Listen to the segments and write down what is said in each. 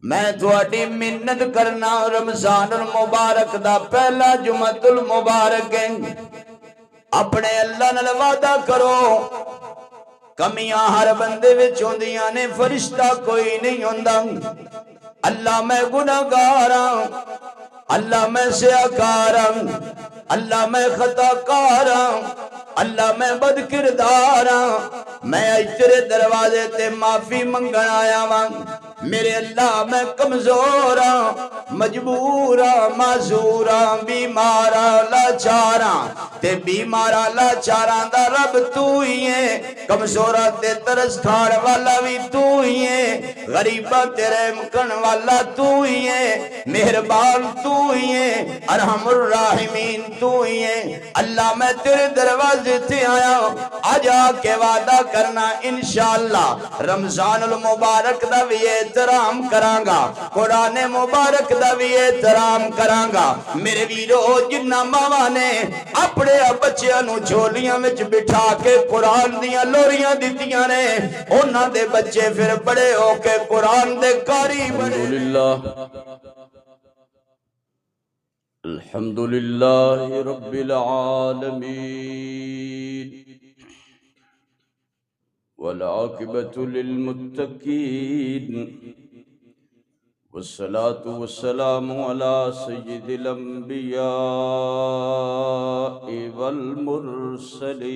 میں تھوڑی منت کرنا رمضان المبارک دا پہلا جمعۃ المبارک ہے، اپنے اللہ نال وعدہ کرو، کمیاں ہر بندے وچ ہوندیاں نے، فرشتہ کوئی نہیں ہوندا۔ اللہ میں گناہگار ہاں، اللہ میں سیاکار ہاں، اللہ میں خطا کار ہاں، اللہ میں بد کردار ہاں، میں اج تیرے دروازے تے معافی منگن آیا ہاں۔ میرے اللہ میں کمزور ہاں، مجبور ہاں، معذور ہاں، بیمار ہاں، لاچاراں تے بیماراں لاچاراں دا رب تو ہی ہے، کمزوراں تے ترس کھاڑ والا بھی تو ہی ہے، غریباں تے رحم کرن والا تو ہی ہے، مہربان تو ہی ہے، ارحم الراحمین تو ہی ہے۔ اللہ میں تیرے دروازے تے آیا، آج آ کے وعدہ کرنا انشاءاللہ رمضان المبارک دا بھی احترام کرانگا، قرآن مبارک دا بھی احترام کرانگا۔ میرے ویرو جنہ ماما نے اپنے بچیاں نو جھولیاں وچ بٹھا کے قرآن دیاں لوریاں دیتیاں نے، انہاں دے بچے پھر بڑے ہو کے قرآن دے قاری بڑے۔ الحمدللہ رب العالمین والعاقبۃ للمتقین والصلاة والسلام على سید الانبیاء والمرسلین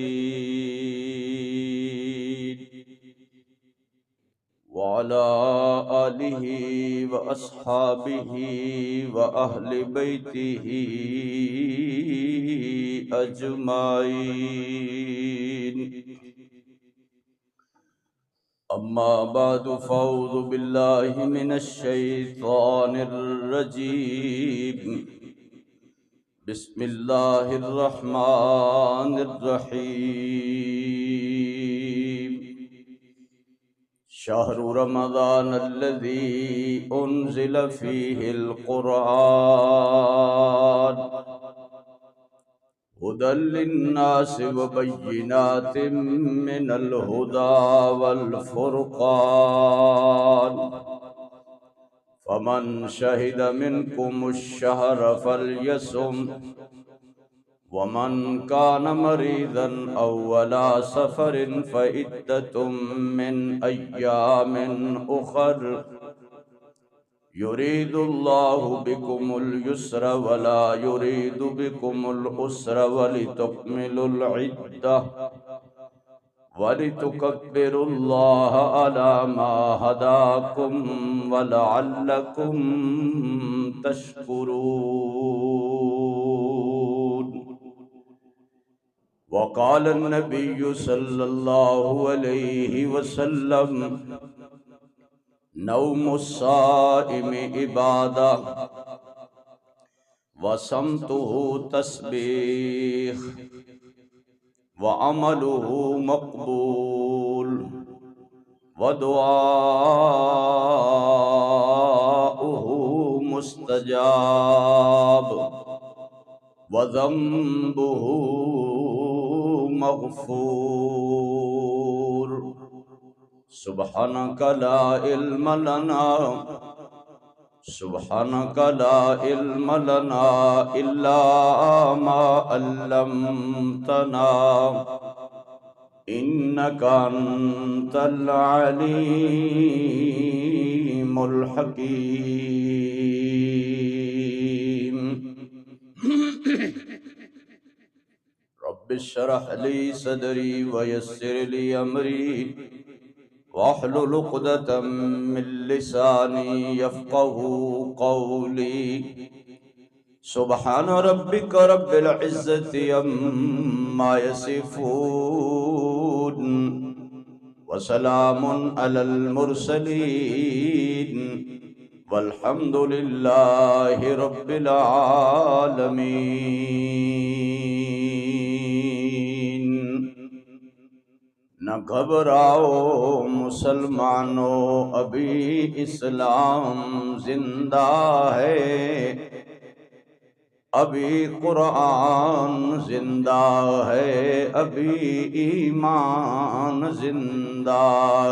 وعلى آلہ واصحابہ واہل بیتہ اجمعین، اما بعد فاعوذ باللہ من الشیطان الرجیم، بسم اللہ الرحمن الرحیم۔ شہر رمضان الذی انزل فیہ القرآن ہدی للناس وبینات من الہدی والفرقان، فمن شہد منکم الشہر فلیصم، ومن کان مریضا او علی سفر فعدۃ من ایام اخر، یرید اللہ بکم اليسر ولا یرید بکم العسر ولتکملوا العدۃ وَلِتُكَبِّرُوا اللَّهَ عَلَى مَا هَدَاكُمْ وَلَعَلَّكُمْ تَشْكُرُونَ۔ وقال النبي صلى الله عليه وسلم: نوم الصائم عبادة وصمته تسبيح وعمله مقبول ودعاؤه مستجاب وذنبه مغفور۔ سبحانك لا علم لنا سبحانك لا علم لنا إلا ما علمتنا إنك أنت العليم الحكيم۔ رب اشرح لي صدري ويسر لي أمري واحلل عقدة من لساني يفقهوا قولي۔ سبحان ربك رب العزة عما يصفون وسلام على المرسلين والحمد لله رب العالمين۔ نہ گھبراؤ مسلمانوں، ابھی اسلام زندہ ہے، ابھی قرآن زندہ ہے، ابھی ایمان زندہ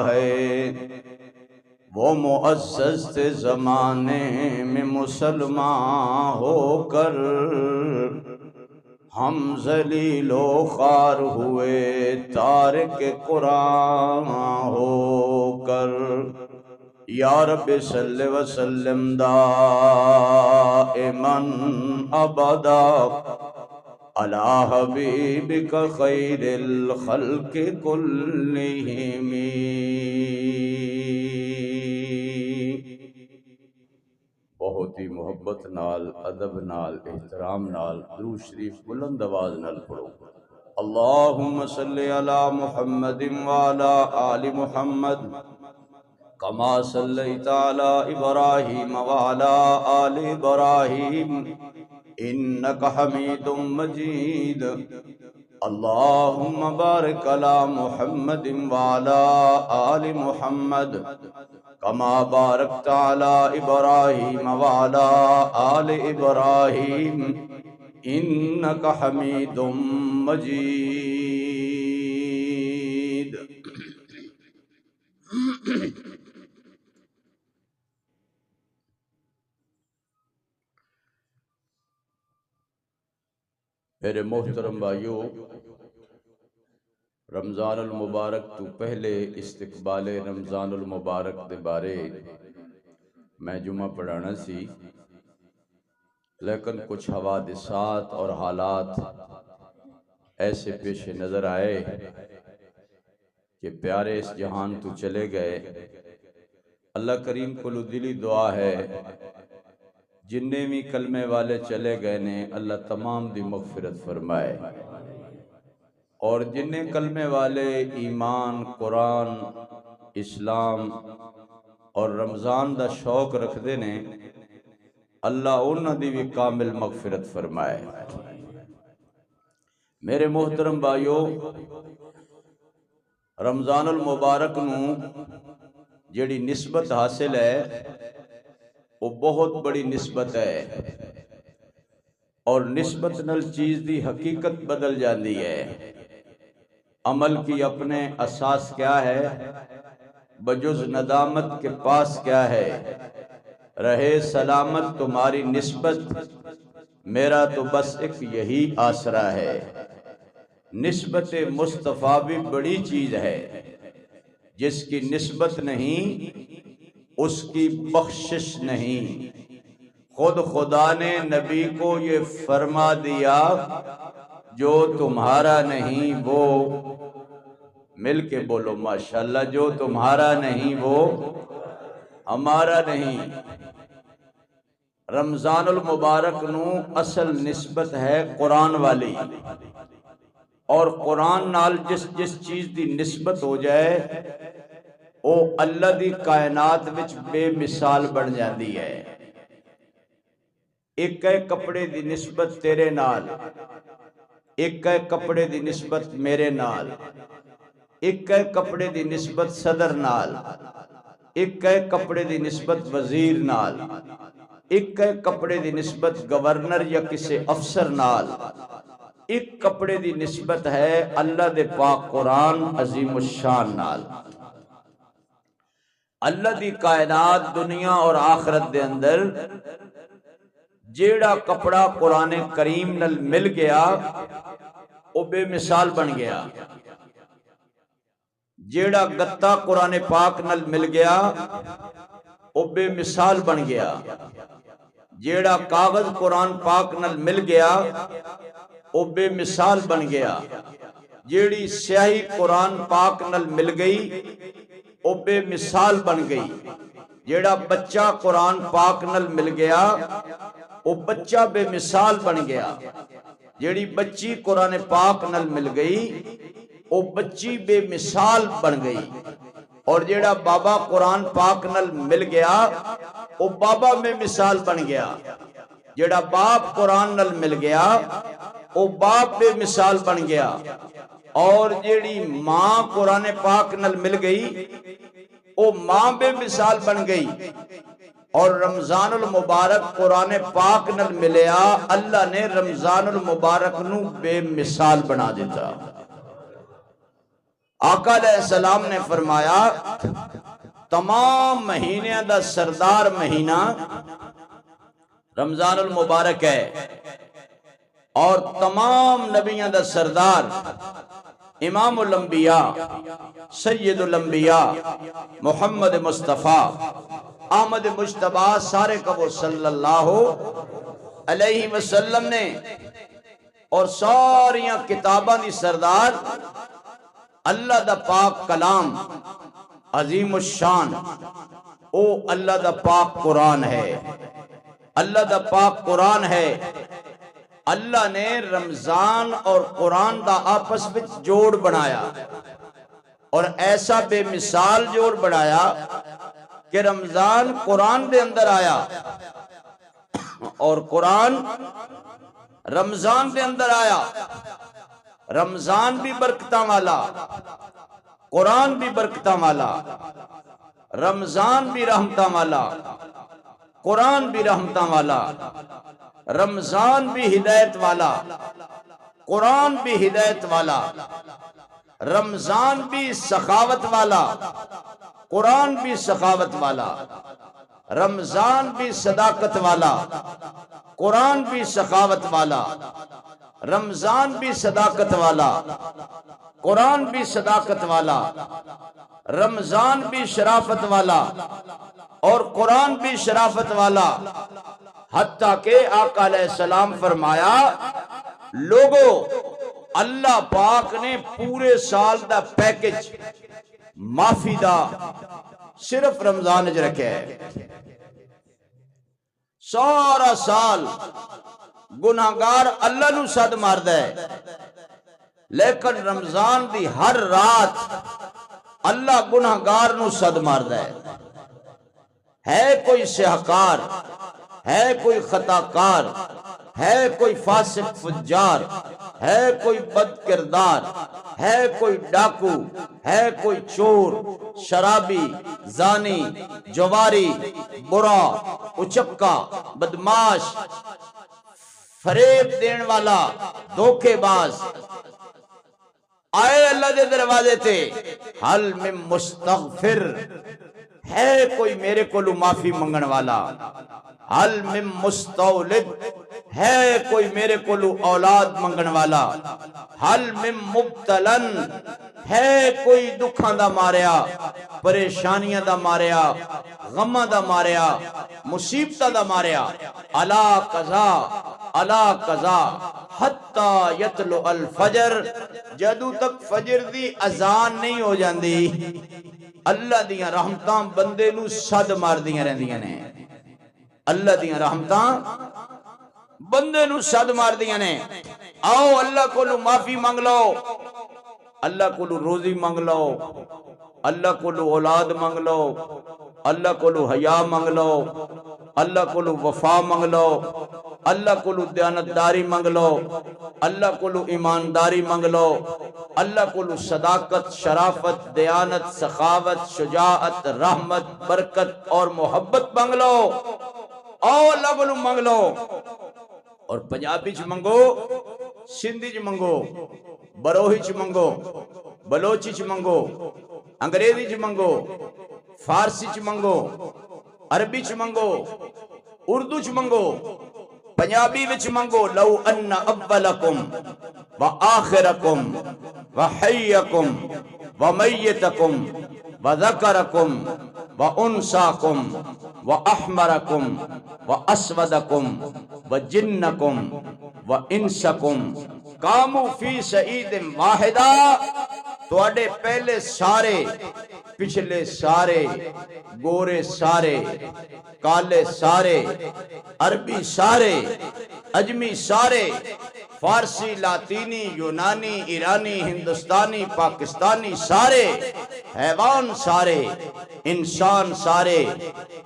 ہے۔ وہ معزز تھے زمانے میں مسلمان ہو کر، ہم ذلیل و خوار ہوئے تارک قرآن ہو کر۔ یا رب صلی وسلم دائما ابدا علی حبیبک خیر الخلق کلہم۔ بہت ہی محبت نال، ادب نال، احترام نال درود شریف بلند آواز نال پڑھو۔ اللہم صلی علی محمد وعلی آل محمد کما صلیت علی ابراہیم وعلی آل ابراہیم انک حمید مجید۔ اللہم بارک علی محمد وعلی آل محمد کما بارکت علی ابراہیم وعلی آل ابراہیم انک حمید مجید۔ میرے محترم بھائیو، رمضان المبارک تو پہلے استقبال رمضان المبارک دے بارے میں جمعہ پڑھانا سی، لیکن کچھ حوادثات اور حالات ایسے پیش نظر آئے کہ پیارے اس جہان تو چلے گئے۔ اللہ کریم کو دلی دعا ہے جننے بھی کلمے والے چلے گئے نے اللہ تمام دی مغفرت فرمائے، اور جننے کلمے والے ایمان، قرآن، اسلام اور رمضان دا شوق رکھ دے نے اللہ انہاں دی بھی کامل مغفرت فرمائے۔ میرے محترم بھائیو، رمضان المبارک نو جڑی نسبت حاصل ہے وہ بہت بڑی نسبت ہے، اور نسبت نل چیز دی حقیقت بدل جاندی ہے۔ عمل کی اپنے اساس کیا ہے، بجز ندامت کے پاس کیا ہے، رہے سلامت تمہاری نسبت، میرا تو بس ایک یہی آسرا ہے۔ نسبت مصطفیٰ بھی بڑی چیز ہے، جس کی نسبت نہیں اس کی بخشش نہیں۔ خود خدا نے نبی کو یہ فرما دیا، جو تمہارا نہیں وہ، مل کے بولو ماشاءاللہ، جو تمہارا نہیں وہ ہمارا نہیں۔ رمضان المبارک نو اصل نسبت ہے قرآن والی، اور قرآن نال جس چیز دی نسبت ہو جائے وہ اللہ دی کائنات وچ بے مثال بن جاندی ہے۔ ایک ہے کپڑے دی نسبت تیرے نال، ایک ہے کپڑے دی نسبت میرے نال، ایک ہے کپڑے دی نسبت صدر نال، ایک ہے کپڑے دی نسبت وزیر نال، ایک ہے کپڑے دی نسبت گورنر یا کسی افسر نال، ایک کپڑے دی نسبت ہے اللہ دے پاک قرآن عظیم الشان نال۔ اللہ دی کائنات دنیا اور آخرت دے اندر جیڑا کپڑا قرآن کریم نل مل گیا وہ بے مثال بن گیا، جیڑا گتا قرآن پاک نل مل گیا وہ بے مثال بن گیا، جیڑا کاغذ قرآن پاک نل مل گیا وہ بے مثال بن گیا، جیڑی سیاہی قرآن پاک نل مل گئی وہ بے مثال بن گئی، جیڑا بچہ قرآن پاک نل مل گیا وہ بچہ بے مثال بن گیا، جیڑی بچی قرآن پاک نل مل گئی وہ بچی بے مثال بن گئی، اور جیڑا بابا قرآن پاک نل مل گیا وہ بابا بے مثال بن گیا، جیڑا باپ قرآن نل مل گیا وہ باپ بے مثال بن گیا، اور جیڑی ماں قرآن پاک نل مل گئی وہ ماں بے مثال بن گئی۔ اور رمضان المبارک قرآن پاک نل ملیا، اللہ نے رمضان المبارک نو بے مثال بنا دیتا۔ آقا علیہ السلام نے فرمایا تمام مہینیاں دا سردار مہینہ رمضان المبارک ہے، اور تمام نبیاں دا سردار امام الانبیاء سید الانبیاء محمد مصطفیٰ احمد مجتبیٰ سارے کا وہ صلی اللہ علیہ وسلم نے، اور ساریاں کتاباں دی سردار اللہ دا پاک کلام عظیم الشان او اللہ دا پاک قرآن ہے، اللہ دا پاک قرآن ہے۔ اللہ نے رمضان اور قرآن دا آپس میں جوڑ بنایا، اور ایسا بے مثال جوڑ بنایا کہ رمضان قرآن دے اندر آیا اور قرآن رمضان دے اندر آیا۔ رمضان بھی برکتاں والا، قرآن بھی برکتاں والا، رمضان بھی رحمتاں والا، قرآن بھی رحمتاں والا، رمضان بھی ہدایت والا، قرآن بھی ہدایت والا، رمضان بھی سخاوت والا، قرآن بھی سخاوت والا، رمضان بھی صداقت والا، قرآن بھی سخاوت والا، رمضان بھی صداقت والا، قرآن بھی صداقت والا، رمضان بھی شرافت والا اور قرآن بھی شرافت والا۔ حتیٰ کہ آقا علیہ السلام فرمایا، لوگو اللہ پاک نے پورے سال دا پیکج معافی دا صرف رمضان وچ رکھے ہے۔ سارا سال گناہگار اللہ نو صد ماردا ہے، لیکن رمضان دی ہر رات اللہ گناہگار نو صد ماردا ہے کوئی سیاہکار، ہے کوئی خطاکار، ہے کوئی فاسق فجار، ہے کوئی بد کردار، ہے کوئی ڈاکو، ہے کوئی چور، شرابی، زانی، جواری، برا، اچکا، بدماش، فریب دین والا، دھوکے باز، آئے اللہ دے دروازے تے، حل من مستغفر، ہے کوئی میرے کو معافی منگن والا، حل من مستولد، ہے کوئی میرے کو اولاد منگن والا، حل من مبتلن، ہے کوئی دکھاں دا ماریا، پریشانیاں دا ماریا، غماں دا ماریا، مصیبتہ دا ماریا، الا قضا الا قضا حتی یطلع الفجر، جدو تک فجر دی اذان نہیں ہو جاندی اللہ دیاں رحمتاں بندے نو صد مار دیاں رہندیاں نے، اللہ دیاں رحمتاں بندے نو صد مار دیاں نے۔ آؤ اللہ کو معافی مانگ لو، اللہ کو روزی مانگ لو، اللہ کو اولاد مانگ لو، اللہ کو حیا مانگ لو، اللہ کو وفا مانگ لو، اللہ کو دیانتداری مانگ لو، اللہ کو ایمانداری مانگ لو، اللہ کو صداقت، شرافت، دیانت، سخاوت، شجاعت، رحمت، برکت اور محبت مانگ لو۔ آؤ اللہ کو مانگ لو، اور پنجابی چ منگو، سندھی چ منگو، بروہی چ منگو، بلوچی چ منگو، انگریزی چ منگو، فارسی چ منگو، عربی چ منگو، اردو چ منگو، پنجابی وچ منگو۔ لو ان اولکم و آخرکم و حیکم و میتکم و ذکرکم و انساکم و احمرکم و اسودکم و جنکم و انسکم قاموا فی سعید واحدہ، تواڈے پہلے سارے، پچھلے سارے، گورے سارے، کالے سارے، عربی سارے، اجمی سارے، فارسی، لاطینی، یونانی، ایرانی، ہندوستانی، پاکستانی سارے، حیوان سارے، انسان سارے،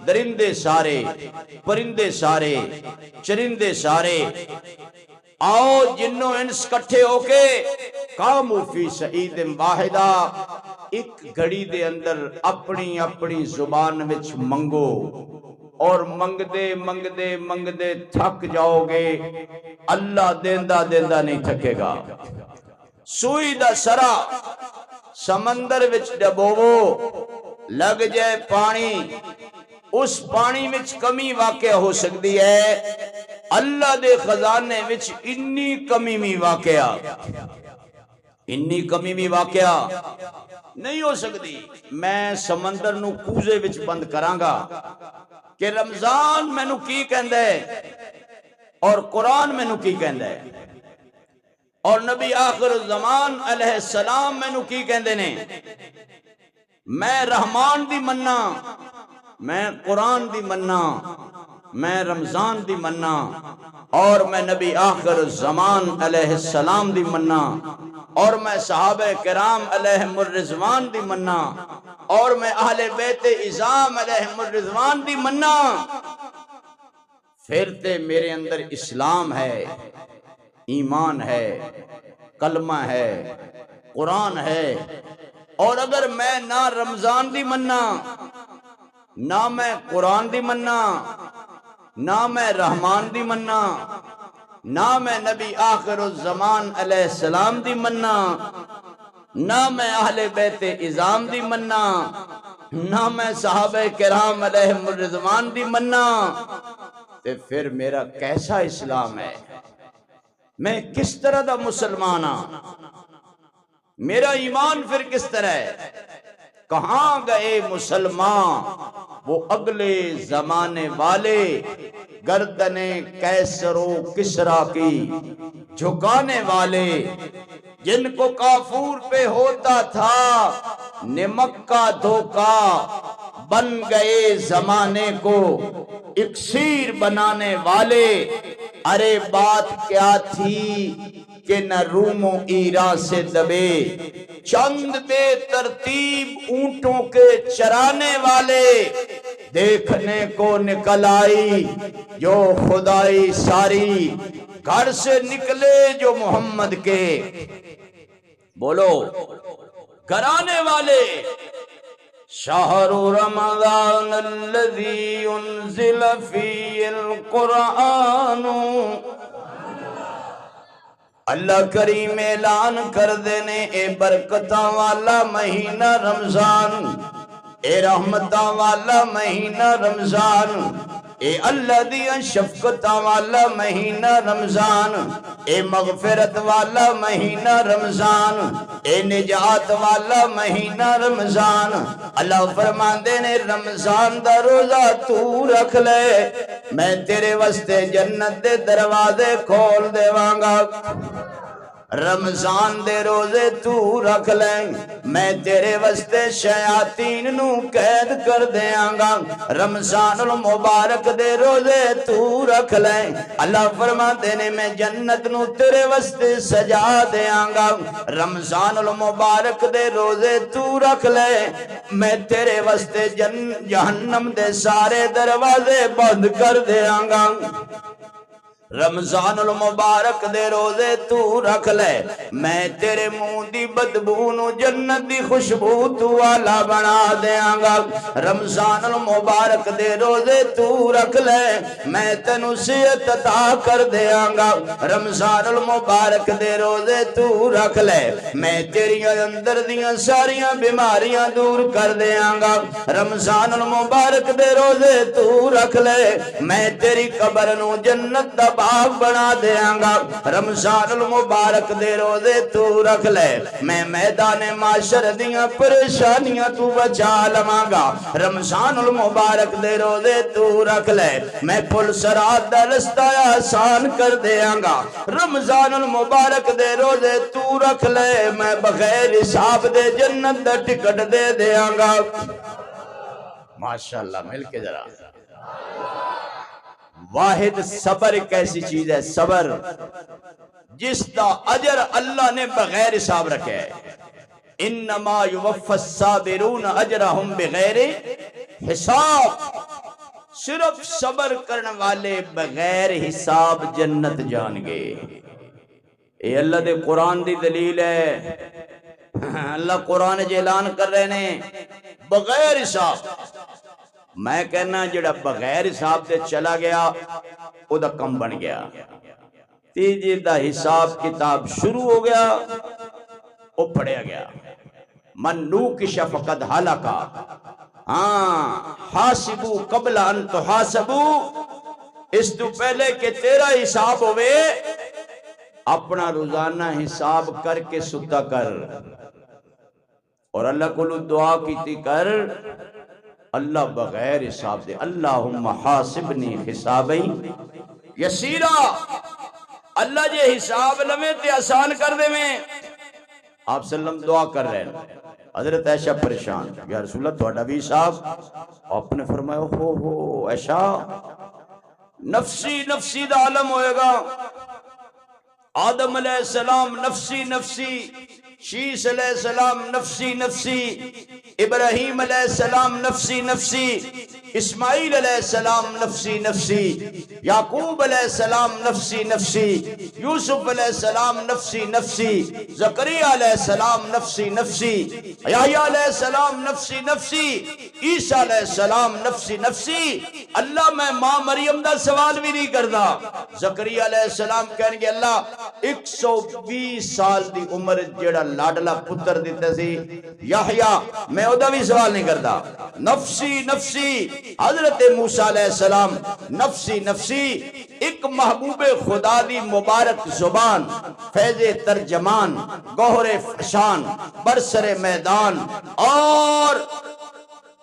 درندے سارے، پرندے سارے، چرندے سارے، آؤ جنوں انس کٹھے ہو کے قاموا فی سعید واحدہ، ایک گھڑی دے اندر اپنی اپنی زبان وچ منگو، اور منگدے منگدے منگدے تھک جاؤ گے، اللہ دیندہ دیندہ نہیں تھکے گا۔ سوئی دا سرا سمندر وچ ڈبوو، لگ جائے پانی، اس پانی وچ کمی واقع ہو سکتی ہے، اللہ دے خزانے وچ انی کمی بھی واقع، انی کمی بھی واقع نہیں ہو سکتی۔ میں سمندر نو کوزے وچ بند کرانگا کہ رمضان میں نو کی کہندہ ہے اور قرآن میں نو کی کہندہ ہے، اور نبی آخر الزمان علیہ السلام میں نو کی کہندے نے، میں رحمان دی مننا، میں قرآن دی مننا، میں رمضان دی مننا، اور میں نبی آخر الزمان علیہ السلام دی مننا، اور میں صحابہ کرام علیہم الرضوان دی مننا، اور میں اہل بیت اعظام علیہم الرضوان دی مننا۔ پھر تے میرے اندر اسلام ہے، ایمان ہے، کلمہ ہے، قرآن ہے۔ اور اگر میں نہ رمضان دی مننا، نہ میں قرآن دی مننا، نہ میں رحمان دی مننا، نہ میں نبی آخر الزمان علیہ السلام دی مننا، نہ میں اہل بیت اعظام دی مننا، نہ میں صحابہ کرام علیہم الرضوان دی مننا، تے پھر میرا کیسا اسلام ہے؟ میں کس طرح دا مسلمان ہاں؟ میرا ایمان پھر کس طرح ہے؟ کہاں گئے مسلمان وہ اگلے زمانے والے، گردنیں کیسر و کسرا کی جھکانے والے، جن کو کافور پہ ہوتا تھا نمک کا دھوکا، بن گئے زمانے کو اکسیر بنانے والے۔ ارے بات کیا تھی کہ نہ روم و ایرا سے دبے، چند بے ترتیب اونٹوں کے چرانے والے، دیکھنے کو نکل آئی جو خدائی ساری، گھر سے نکلے جو محمد کے، بولو گھرانے والے۔ شہر رمضان الذی انزل فی القرآن، اللہ کریم اعلان کر دینے اے برکتاں والا مہینہ رمضان، اے رحمتاں والا مہینہ رمضان، اے اللہ دیا شفقتاں والا مہینہ رمضان، اے مغفرت والا مہینہ رمضان، اے نجات والا مہینہ رمضان۔ اللہ فرماندے نے رمضان دا روزہ تو رکھ لے، میں تیرے واسطے جنت دے دروازے کھول دیوانگا۔ رمضان دے روزے تو رکھ لیں، میں تیرے واسطے شیاطین نو قید کر دیاں گا۔ رمضان المبارک دے روزے تو رکھ لیں، اللہ فرماتے نے میں جنت نو تیرے واسطے سجا دیاں گا۔ رمضان المبارک دے روزے تو رکھ لیں، میں تیرے واسطے جہنم دے سارے دروازے بند کر دیاں گا۔ رمضان المبارک دے روزے تو رکھ لے، میں تیرے منہ دی بدبو نو جنت دی خوشبو تو والا بنا دیاں گا۔ رمضان المبارک دے روزے تو رکھ لے، میں تینو صحت عطا کر دیاں گا۔ رمضان المبارک دے روزے تو رکھ لے، میں تیری اندر دیاں ساریاں بیماریاں دور کر دیاں گا۔ رمضان المبارک دے روزے تو رکھ لے، میں تیری قبر نو جنت دا باغ بنا دیاں گا۔ رمضان المبارک دے روزے تو رکھ لے، میں میدان معاشر دیاں پریشانیاں تو بچا لواں گا۔ رمضان المبارک دے روزے تو رکھ لے، میں پل صراط دا رستہ آسان کر دیاں گا۔ رمضان المبارک دے روزے تو رکھ لے، میں بغیر حساب دے جنت دا ٹکٹ دے دیاں گا۔ ماشاءاللہ، مل کے ذرا واحد صبر ایک ایسی چیز ہے، صبر جس دا اجر اللہ نے بغیر حساب رکھے ہے۔ انما یوفی الصابرون اجرہم بغیر حساب، صرف صبر کرنے والے بغیر حساب جنت جان گے۔ اے اللہ دے قرآن دی دلیل ہے۔ اللہ قرآن اعلان کر رہے ہیں بغیر حساب۔ میں کہنا جڑا بغیر حساب دے چلا گیا او دا کم بن گیا، تیجے دا حساب کتاب شروع ہو گیا او پڑھیا گیا۔ من نوکش فقد ہلاکا، ہاں حاسبو قبل ان تحاسبو، اس تو پہلے کہ تیرا حساب ہوئے اپنا روزانہ حساب کر کے ستا کر، اور اللہ کو دعا کیتی کر اللہ بغیر حساب دے، اللہم حاسبنی حسابی یسیرا، اللہ جے حساب لمے تے آسان کر دے میں۔ آپ صلی اللہ علیہ وسلم دعا کر رہے ہیں، حضرت عائشہ پریشان، یا رسول اللہ تھوڑا بھی حساب؟ آپ نے فرمایا ہو عائشہ نفسی نفسی دا عالم ہوئے گا، آدم علیہ السلام نفسی نفسی، شیس علیہ السلام نفسی نفسی، ابراہیم علیہ السلام نفسی نفسی، اسماعیل علیہ السلام نفسی نفسی، یعقوب علیہ السلام نفسی نفسی، یوسف علیہ السلام نفسی نفسی، زکریا علیہ السلام نفسی نفسی، یحییٰ علیہ السلام نفسی نفسی، عیسیٰ علیہ السلام نفسی نفسی۔ اللہ میں ماں مریم دا سوال بھی نہیں کردا۔ زکریا علیہ السلام کہنے گے اللہ 120 سال دی عمر جیڑا لاڈلا پتر دیتا سی یحییٰ، میں اودا بھی سوال نہیں کردا، نفسی نفسی۔ حضرت موسیٰ علیہ السلام نفسی نفسی، ایک محبوب خدا دی مبارک زبان، فیض ترجمان، گوہر فشان، برسر میدان، اور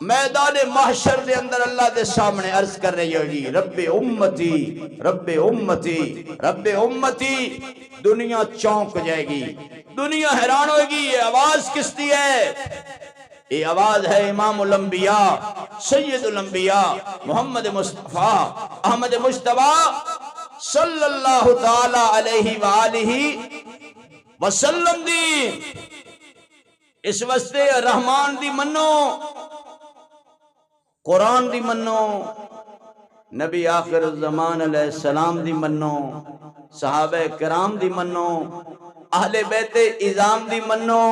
میدان محشر دے اندر اللہ دے سامنے عرض کر رہی ہوگی رب امتی رب امتی رب امتی۔ دنیا چونک جائے گی، دنیا حیران ہوگی، یہ آواز کس دی ہے؟ یہ آواز ہے امام الانبیاء سید الانبیاء محمد مصطفیٰ احمد مجتبیٰ صلی اللہ تعالی علیہ وآلہ وسلم دی۔ اس واسطے رحمان دی منو، قرآن دی منو، نبی آخر الزمان علیہ السلام دی منو، صحابہ کرام دی منو، اہل بیت اعظام دی منو۔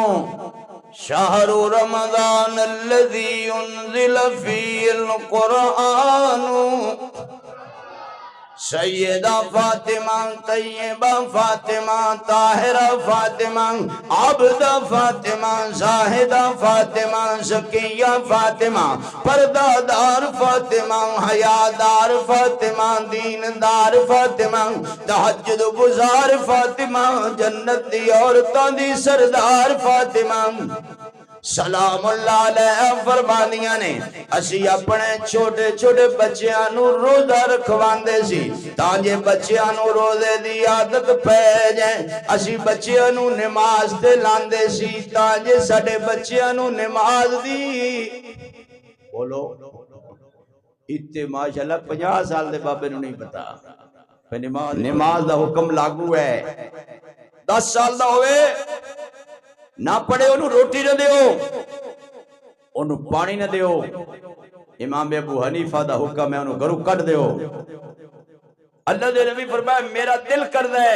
شہر رمضان الذی انزل فی القرآن، سیدہ فاطمہ طیبہ فاطمہ طاہرہ فاطمہ عابدہ فاطمہ زاہدہ فاطمہ زکیہ فاطمہ پردادار فاطمہ حیادار فاطمہ دیندار فاطمہ تہجد گزار فاطمہ جنت دی عورتاں دی سردار فاطمہ سلام اللہ علیہ فرمانیاں نے اسی اپنے چھوٹے چھوٹے بچیاں نو روزہ رکھواندے سی تاں بچیاں نو روزے دی عادت پہ جائیں، اسی بچیاں نو نماز تے لاندے سی تاں ساڈے بچیاں نو نماز دی بولو اتے ماشاءاللہ 50 سال دے بابے نو نہیں پتا نماز دا حکم لاگو ہے۔ 10 سال دا ہوئے نہ پڑھے انہوں روٹی نہ دیو، انہوں پانی نہ دیو، امام ابو حنیفہ دا حکم ہے انہوں گھروں کٹ دیو۔ اللہ دے نبی فرمایا میرا دل کر دے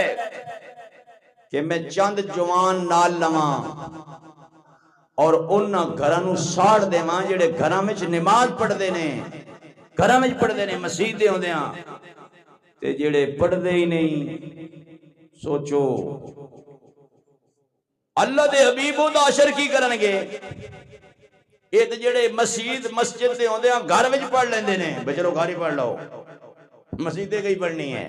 کہ میں چند جوان نال لواں اور انہاں گھرانوں ساڑ دے ماں جڑے گھراں وچ نماز پڑھ دے نے، گھراں وچ پڑھ دے نے، مسجد دے ہوندے ہاں تے جڑے پڑھ دے ہی نہیں۔ سوچو اللہ دے حبیبوں دا عشر کی کرنگے؟ یہ تے جڑے مسجد دے ہوندے ہاں گھر وچ پڑھ لیندے نے، بچلو گھر ہی پڑھ لو، مسجد دے گئی پڑھنی ہے،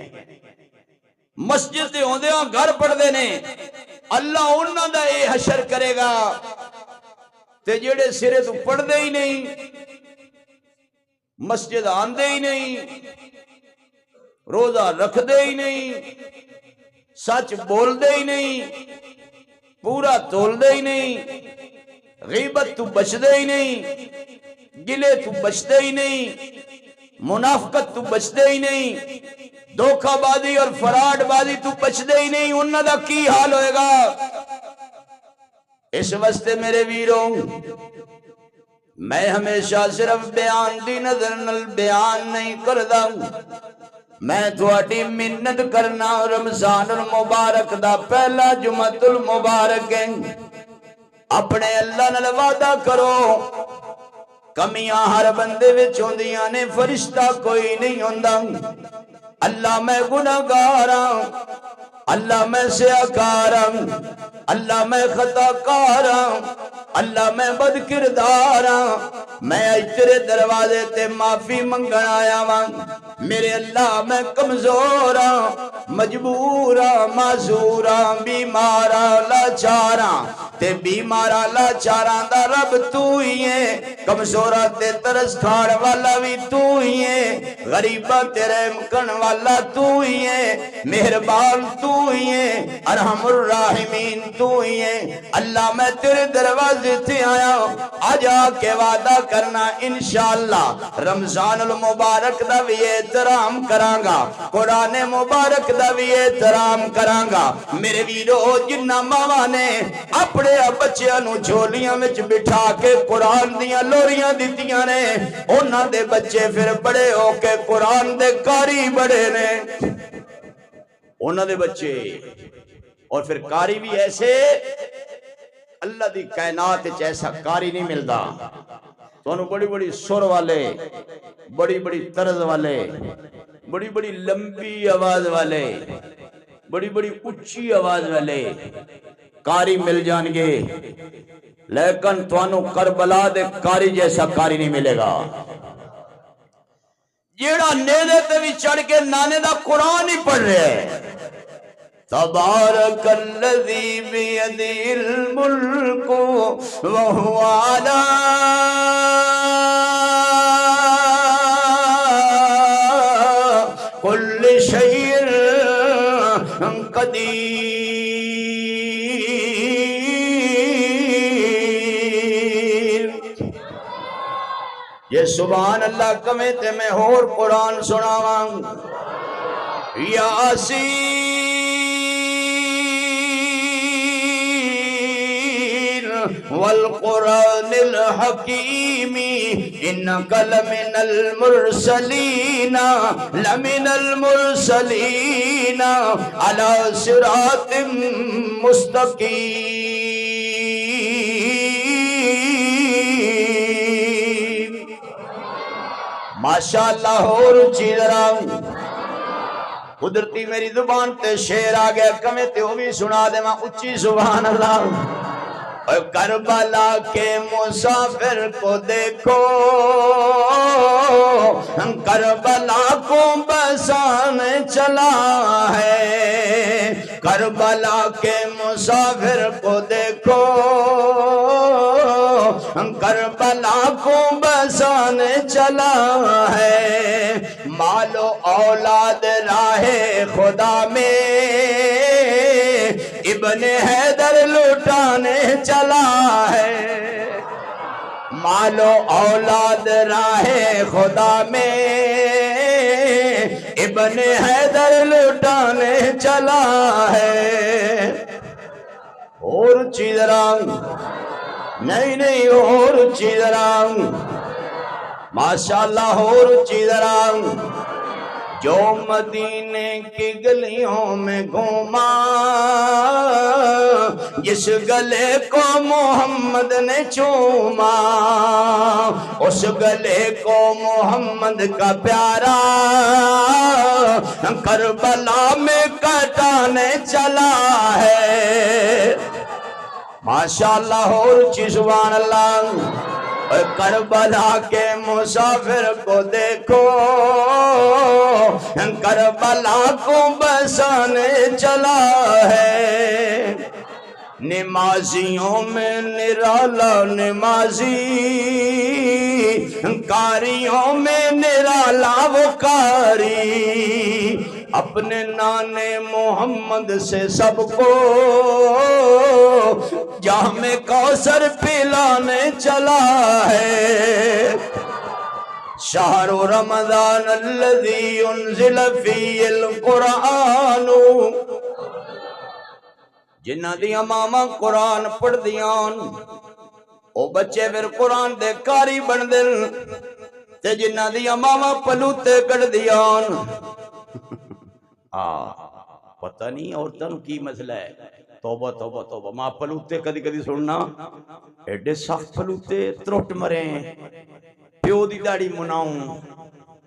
مسجد دے ہوندے ہاں گھر پڑھ دے نے۔ اللہ انہاں دا اے حشر کرے گا تے جڑے سرے تو پڑھ دے ہی نہیں، مسجد آندے ہی نہیں، روزہ رکھ دے ہی نہیں، سچ بول دے ہی نہیں، پورا تول دے ہی نہیں، غیبت تو بچ دے ہی نہیں، گلے تو بچ دے ہی نہیں، منافقت تو بچ دے ہی نہیں، دھوکہ بازی اور فراڈ بازی تو بچ دے ہی نہیں، انہاں دا کی حال ہوئے گا؟ اس واسطے میرے ویروں میں ہمیشہ صرف بیان دی نظر نل بیان نہیں کردا، میں تھوڑی منت کرنا رمضان المبارک دا پہلا جمعۃ المبارک ہے، اپنے اللہ نال وعدہ کرو، کمیاں ہر بندے وچ ہوندیاں نے، فرشتہ کوئی نہیں ہوندا، اللہ میں گناہگار ہاں، اللہ میں سیاکارم، اللہ میں خطا کارم، اللہ میں بد کردارم، میں اج تیرے دروازے تے معافی منگن آیا ہاں۔ میرے اللہ میں کمزور ہاں، مجبور ہاں، معذور ہاں، بیمار ہاں، لاچار ہاں، تے بیمارا لاچاراں دا رب تو ہی ہے، کمزوراں تے ترس کھاڑ والا بھی تو ہی ہے، غریباں تے رحم کرن والا تو ہی ہے، مہربان تو ہی ہے، ارحم الراحمین تو ہی ہے۔ اللہ میں تیرے دروازے سے آیا آج آ کے وعدہ کرنا انشاءاللہ رمضان المبارک دا بھی احترام کرانگا، قرآن مبارک دا بھی احترام کرانگا۔ میرے ویرو جنہ ماما نے اپنے بچیاں نو جھولیاں میں بٹھا کے قرآن دیاں لوریاں دیتیاں نے، انہاں دے بچے پھر بڑے ہو کے قرآن دے قاری بڑے نے، انہاں دے بچے اور پھر قاری بھی ایسے اللہ دی کائنات ایسا قاری نہیں ملدا، تو انہوں بڑی بڑی سر والے، بڑی بڑی طرز والے، بڑی بڑی لمبی آواز والے، بڑی بڑی اچھی آواز والے قاری مل جان گے، لیکن توانو کربلا دے قاری جیسا قاری نہیں ملے گا، جیڑا نیدے تے بھی چڑھ کے نانے دا قرآن ہی پڑھ رہے ہیں۔ تبارک الذی بیدہ الملک وہو علی کل شیء قدیر۔ یہ سبحان اللہ کمیں تے میں اور قرآن سناواں۔ یاسین والقرآن الحکیم انک لمن المرسلین علی صراط مستقیم۔ ماشاءاللہ اور چیز رہا قدرتی میری زبان تے شعر آ گیا کمیں تے وہ بھی سنا دے میں اچھی سبحان اللہ۔ کربلا کے مسافر کو دیکھو، کربلا کو بسانے چلا ہے، کربلا کے مسافر کو دیکھو، کربلا کو بسانے چلا ہے، مال و اولاد راہ خدا میں ابن حیدر لٹانے چلا ہے، مال و اولاد راہ خدا میں ابن حیدر لٹانے چلا ہے۔ اور چیز رنگ نہیں اور چیز رنگ ماشاءاللہ اور چیز رنگ جو مدینے کی گلیوں میں گھوما، جس گلے کو محمد نے چوما، اس گلے کو محمد کا پیارا کربلا میں کٹانے چلا ہے۔ ماشاءاللہ اور چیز سبحان اللہ۔ کربلا کے مسافر کو دیکھو، کربلا کو بسانے چلا ہے، نمازیوں میں نرالا نمازی، کاریوں میں نرالا وہ کاری، اپنے نانے محمد سے سب کو جام کوثر پلانے چلا ہے۔ شہر رمضان الذی انزل فیہ القرآن، جنہ دیاں ماما قرآن پڑھ دیان او بچے پھر قرآن دے کاری بن دل، تے جنہ دیاں ماما پلوتے کر دیان۔ پتہ نہیں عورتوں کی مسئلہ ہے، توبہ توبہ توبہ، ماں پلوتے کدی کدی سننا ایڈے سخت پلوتے تروٹ مرے پیو دی داڑی مناؤں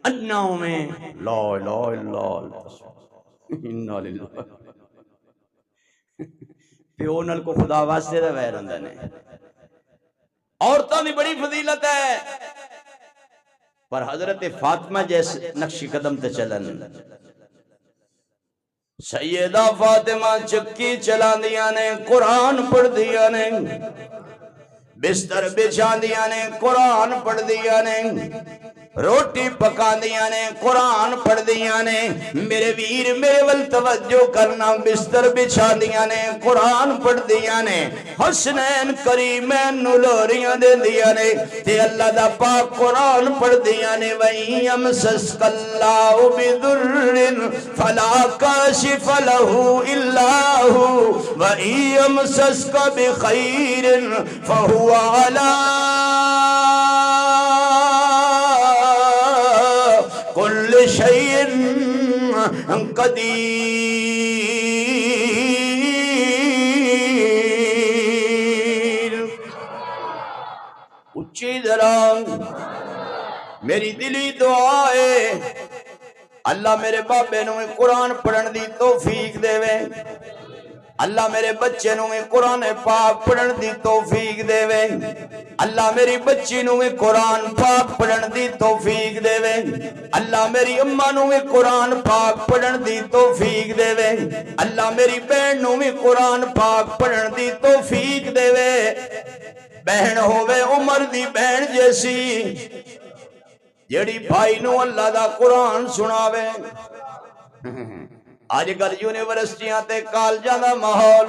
اناؤں میں لا الہ الا اللہ انا للہ پیو نال کو خدا واسطے دا ویر ہوندا نے عورتاں دی بڑی فضیلت ہے پر حضرت فاطمہ جیسے نقش قدم تے چلن سیدہ فاطمہ چکی چلاندیاں نے قرآن پڑھ دیا نے بستر بچھاندیاں نے قرآن پڑھ دیا نے روٹی پکاندیاں نے قرآن پڑھ دیا نے میرے ویر میرے ول توجہ کرنا بستر بچھاندیاں نے قرآن پڑھ دیا نے حسنین کریمین نلوریاں دے دیا نے تے اللہ دا پاک قرآن پڑھ دیا نے وَإِن يَمْسَسْكَ اللَّهُ بِضُرٍّ فَلَا كَاشِفَ لَهُ إِلَّا هُوَ وَإِن يَمْسَسْكَ بِخَيْرٍ فَهُوَ عَلَىٰ كل شيء قدير اچھی ذرا میری دلی دعا ہے اللہ میرے بابے نو قرآن پڑھن دی توفیق دے وے اللہ میرے بچے نو قرآن پاک پڑھن دی توفیق دے وے اللہ میری بچی نو قرآن پاک پڑھن دی توفیق دے وے اللہ میری اماں نو قرآن پاک پڑھن دی توفیق دے وے اللہ میری بہن نو قرآن پاک پڑھن دی توفیق دے وے بہن ہووے عمر دی بہن جیسی جیڑی بھائی نو اللہ دا قرآن سناوے آج کل یونیورسٹیاں تے کالجاں دا ماحول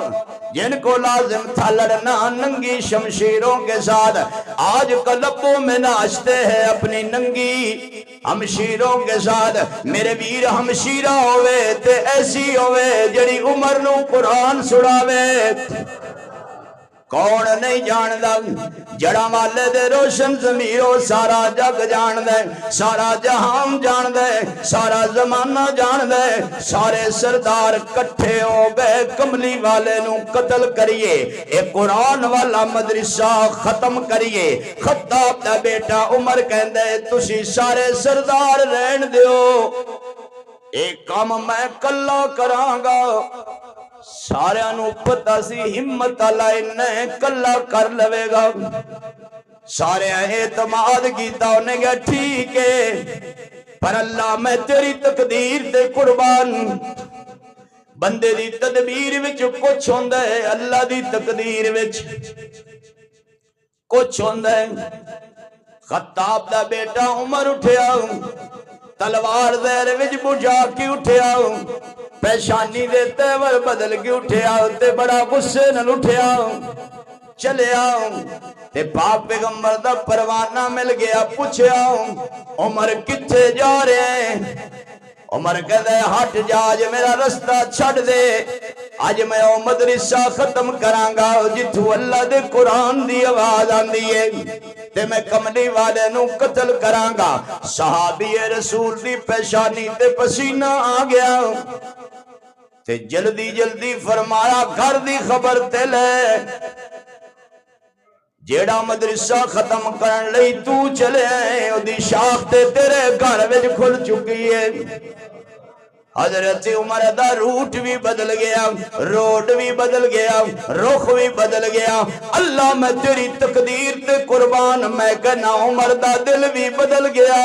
جن کو لازم تھا لڑنا ننگی شمشیروں کے ساتھ آج کل لبوں میں ناچتے ہیں اپنی ننگی ہمشیروں کے ساتھ میرے ویر ہمشیرہ ہوئے تے ایسی ہوئے جڑی عمر نو قرآن سڑاوے کون نہیں جاندہ جڑا والے دے روشن ضمیرو سارا جگ جاندے سارا جہان جاندے سارا زمانہ جاندے سارے سردار کٹھے ہو گئے کملی والے نو قتل کریے ایک قرآن والا مدرسہ ختم کریے خطاب دا بیٹا عمر کہندے تسی سارے سردار رہن دیو ایک کام میں کلا کرانگا سارے انو پتہ سی ہمت اللہ انہیں کلا کر لوے گا سارے اعتماد کیتا انہیں گیا ٹھیک ہے پر اللہ میں تیری تقدیر دے قربان بندے دی تدبیر وچ کچھ ہوندہ ہے اللہ دی تقدیر وچ کچھ ہوندہ ہے خطاب دا بیٹا عمر اٹھیا تلوار زہر وچ بجھا کی اٹھیا پیشانی دے تیور بدل کے اٹھیا تے بڑا غصے نل اٹھیا چلے آؤں تے پاک پیغمبر دا پروانہ مل گیا پوچھے آؤں عمر کتھے جا رہے ہیں عمر کہتے ہیں ہٹ جا آج میرا رستہ چھڑ دے آج میں او مدرسہ ختم کرانگا جتھو اللہ دے قرآن دی آواز آندی ہے تے میں کملی والے نو قتل کرانگا صحابی رسول دی پیشانی تے پسینہ آ گیا تے جلدی جلدی فرمایا گھر دی خبر تے لے جیڑا مدرسہ ختم کرن لئی تو چلے ہیں او دی شاخ تے تیرے گھر وچ کھل چکی ہے حضرت عمر دا روٹ بھی بدل گیا روڈ بھی بدل گیا رخ بھی بدل گیا اللہ میں تیری تقدیر تے قربان میں کہنا عمر دا دل بھی بدل گیا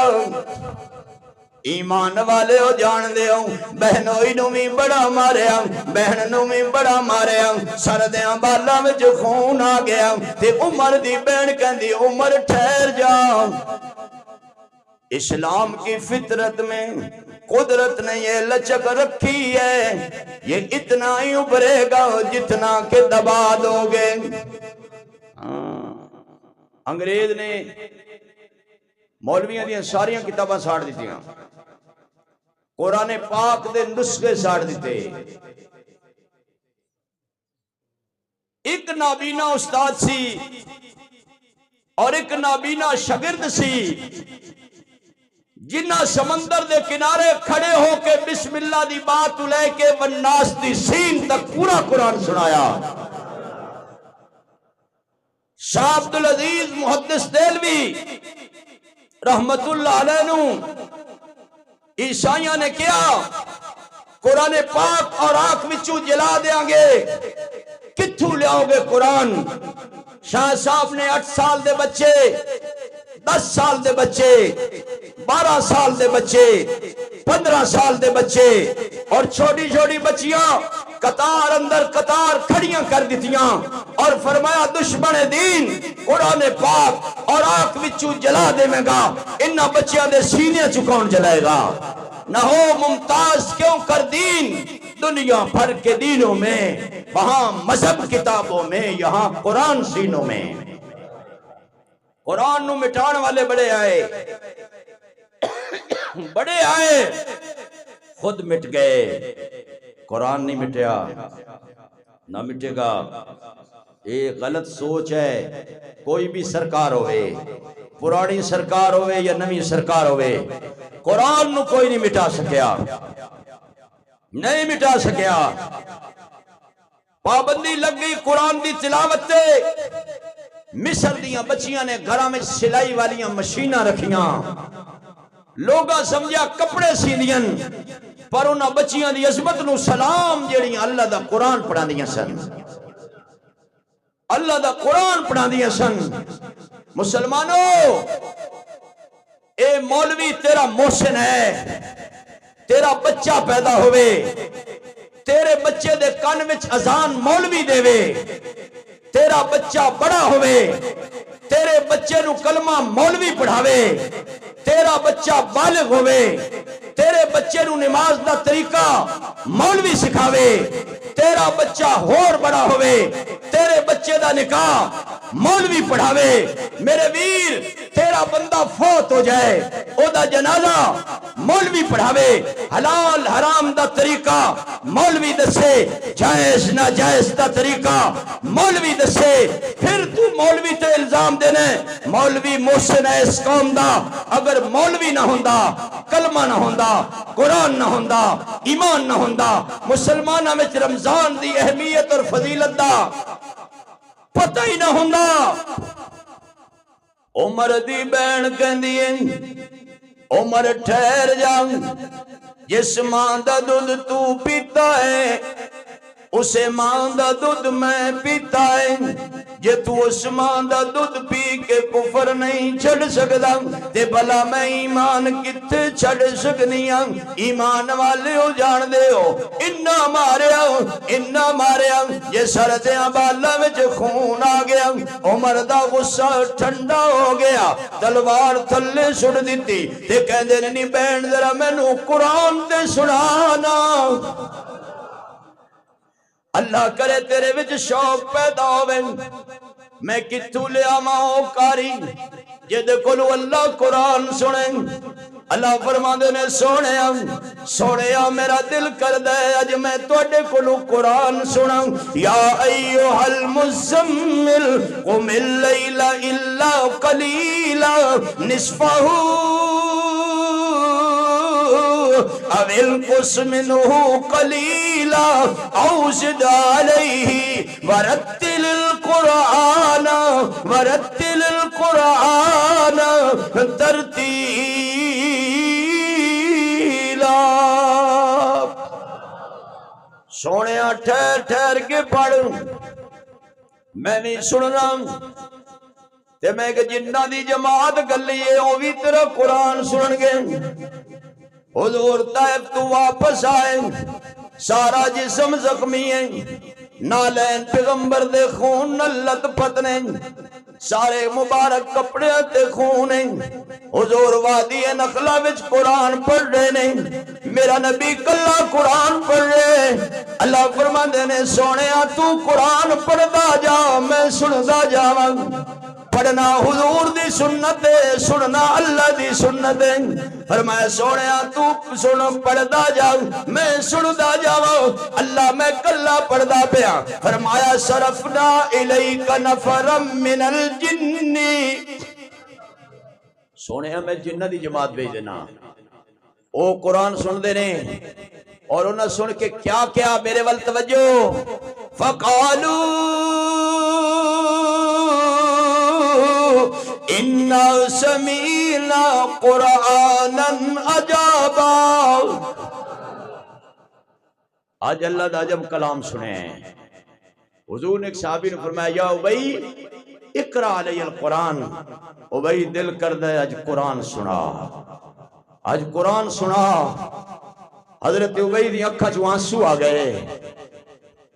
ایمان والے ہو جان دے ہوں بہنوئی نو بھی بڑا مارے ہوں بہن نو بھی بڑا مارے ہوں سردیاں بالا میں جو خون آ گیا تے عمر دی بہن کہندی عمر ٹھہر جا اسلام کی فطرت میں قدرت نے یہ لچک رکھی ہے یہ اتنا ہی ابھرے گا جتنا کہ دبا دو گے انگریز نے مولویاں دیاں ساریاں کتاباں ساڑ دیتی ہیں قرآن پاک دے نسخے ساڑ دیتے ایک نابینا استاد سی اور ایک نابینا شاگرد سی جنہ سمندر دے کنارے کھڑے ہو کے بسم اللہ دی بات لے کے والناس دی سین تک پورا قرآن سنایا شاہ عبدالعزیز محدث دہلوی رحمت اللہ علیہ نو عیسائیاں نے کیا قرآن پاک اور آنکھ وچوں جلا دیاں گے کتھوں لیاؤ گے قرآن؟ شاہ صاحب نے 8 سال دے بچے، 10 سال دے بچے، 12 سال دے بچے، 15 سال دے بچے اور چھوٹی چھوٹی بچیاں قطار اندر قطار کھڑیاں کر دیتیاں اور فرمایا دشمن دین قرآن پاک اور آنکھ وچوں جلا دے میں گا، انہاں بچیاں دے سینے چکون جلائے گا۔ نہ ہو ممتاز کیوں کر دین دنیا بھر کے دینوں میں، وہاں مذہب کتابوں میں، یہاں قرآن سینوں میں۔ قرآن نو مٹان والے بڑے آئے، بڑے آئے، خود مٹ گئے، قرآن نہیں مٹیا، نہ مٹے گا۔ ایک غلط سوچ ہے، کوئی بھی سرکار ہوئے، پرانی سرکار ہوئے یا نوی سرکار ہوئے، قرآن نو کوئی نہیں مٹا سکیا، نہیں مٹا سکیا۔ پابندی لگ گئی قرآن دی تلاوت تے، مصر دیاں بچیاں نے گھراں میں سلائی والیاں مشیناں رکھیاں، لوگاں سمجھا کپڑے سیندیاں، پر انہاں بچیاں دی عظمت نو سلام جیڑیاں اللہ دا قرآن پڑھا دیاں سن، اللہ دا قرآن پڑھا دیاں سن۔ مسلمانوں، اے مولوی تیرا محسن ہے، تیرا بچہ پیدا ہوئے، تیرے بچے دے کان وچ اذان مولوی دے وے، تیرا بچہ بڑا ہوئے، تیرے بچے نو کلمہ مولوی پڑھاوے، تیرا بچہ بالغ ہوئے، تیرے بچے نو نماز دا طریقہ مولوی سکھاوے، تیرا بچہ ہور بڑا ہوئے، تیرے بچے دا نکاح مولوی پڑھاوے۔ میرے ویر، تیرا بندہ فوت ہو جائے، او دا جنازہ مولوی پڑھاوے، حلال حرام دا طریقہ مولوی دسے، جائز ناجائز دا طریقہ مولوی دسے، پھر تو مولوی تے الزام دینے مولوی محسن ہے اس قوم دا۔ اگر مولوی نہ ہوندا، کلمہ نہ ہوندا، قرآن نہ ہوندا، ایمان نہ ہوندا، مسلمانہ میں رمضان دی اہمیت اور فضیلت دا پتہ ہی نہ ہوندا۔ عمر دی بین کہندی ہے، عمر ٹھہر جا، جس ماں دا دودھ تو پیتا ہے اسے ماں دا دودھ میں پیتا ہے، جے تو اس ماں دا دودھ پی کے کفر نہیں چھڑ سکدا تے بھلا میں ایمان کتے چھڑ سکنیاں؟ ایمان والے ہو جان دے ہو، انہا ماریا جے سردیاں بالا وچ خون آ گیا، عمر دا غصہ ٹھنڈا ہو گیا، تلوار تھلے سڑ دیتی تے کہندے نہیں بہن ذرا مینوں قرآن تے سنانا۔ اللہ کرے تیرے وچ شوق پیدا ہوئے، میں کتھوں لے آواں او کاری جے کولو اللہ قرآن سنے۔ اللہ فرماندے نے سونیا میرا دل کر دے اج میں تواڈے کولو قرآن سنا۔ یا ایھا المزمل قم اللیل الا قلیلا نصفہ او انقص منہ قلیلا او زد علیہ ورتل القرآن ترتیلا۔ سونیا ٹھہر ٹھہر کے پڑھ، میں نہیں سننا تے میں کہ جنہ دی جماعت گلیے او بھی تیرا قرآن سنن گے۔ حضور طائف تو واپس آئے، سارا جسم زخمی ہے، نالین پیغمبر دے خون نلت پتنے، سارے مبارک کپڑے تے خون ہیں۔ حضور وادی نخلا وچ قرآن پڑھ رہے نے، میرا نبی کلا قرآن پڑھ رہے۔ اللہ فرماندے نے سونیا تو قرآن پڑھدا جا میں سندا جاواں۔ پڑھنا حضور دی سنت ہے، سننا اللہ دی سنت ہے۔ فرمایا سونیا تو سن پڑھدا جا میں سندا جاواں، اللہ میں کلا پڑھدا پیا۔ فرمایا صرفنا الیک نفرا من الجن، سونیا میں جنہ دی جماعت بھیج دینا، او قرآن سن دے نے اور انہاں سن کے کیا کیا میرے ول توجہ، فقالوا انا سمیعنا قرآنا عجبا۔ آج اللہ دا عجب کلام سنے ہیں، حضور نے ایک صحابی نے فرمایا یا ابی اقرا علی القرآن، ابی دل کر دے آج قرآن سنا، آج قرآن سنا۔ حضرت ابی دی اکھاں چوں آنسو آ گئے۔